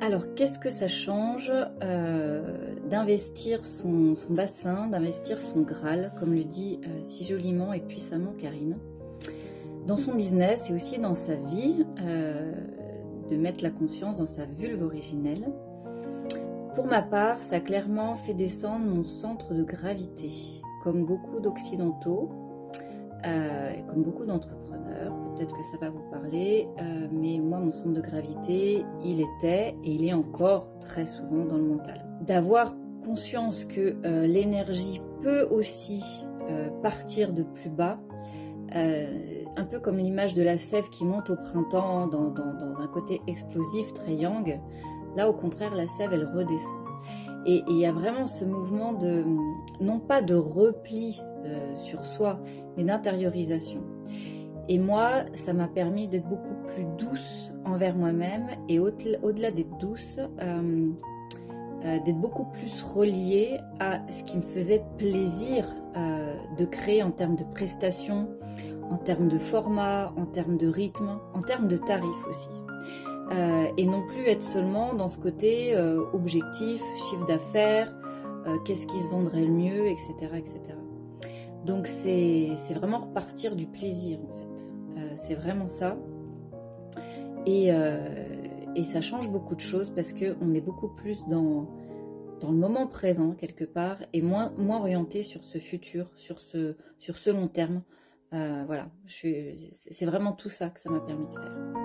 Alors, qu'est-ce que ça change d'investir son bassin, d'investir son Graal, comme le dit si joliment et puissamment Karine, dans son business et aussi dans sa vie, de mettre la conscience dans sa vulve originelle. Pour ma part, ça a clairement fait descendre mon centre de gravité, comme beaucoup d'occidentaux, comme beaucoup d'entrepreneurs. Peut-être que ça va vous parler, mais moi, mon centre de gravité, il était et il est encore très souvent dans le mental. D'avoir conscience que l'énergie peut aussi partir de plus bas, un peu comme l'image de la sève qui monte au printemps dans un côté explosif, très yang. Là, au contraire, la sève, elle redescend. Et il y a vraiment ce mouvement de, non pas de repli sur soi, mais d'intériorisation. Et moi, ça m'a permis d'être beaucoup plus douce envers moi-même et au-delà d'être douce, d'être beaucoup plus reliée à ce qui me faisait plaisir de créer en termes de prestations, en termes de format, en termes de rythme, en termes de tarifs aussi. Et non plus être seulement dans ce côté objectif, chiffre d'affaires, qu'est-ce qui se vendrait le mieux, etc. etc. Donc c'est vraiment repartir du plaisir en fait. C'est vraiment ça. Et ça change beaucoup de choses parce qu'on est beaucoup plus dans le moment présent quelque part et moins orienté sur ce futur, sur ce long terme. Voilà, c'est vraiment tout ça que ça m'a permis de faire.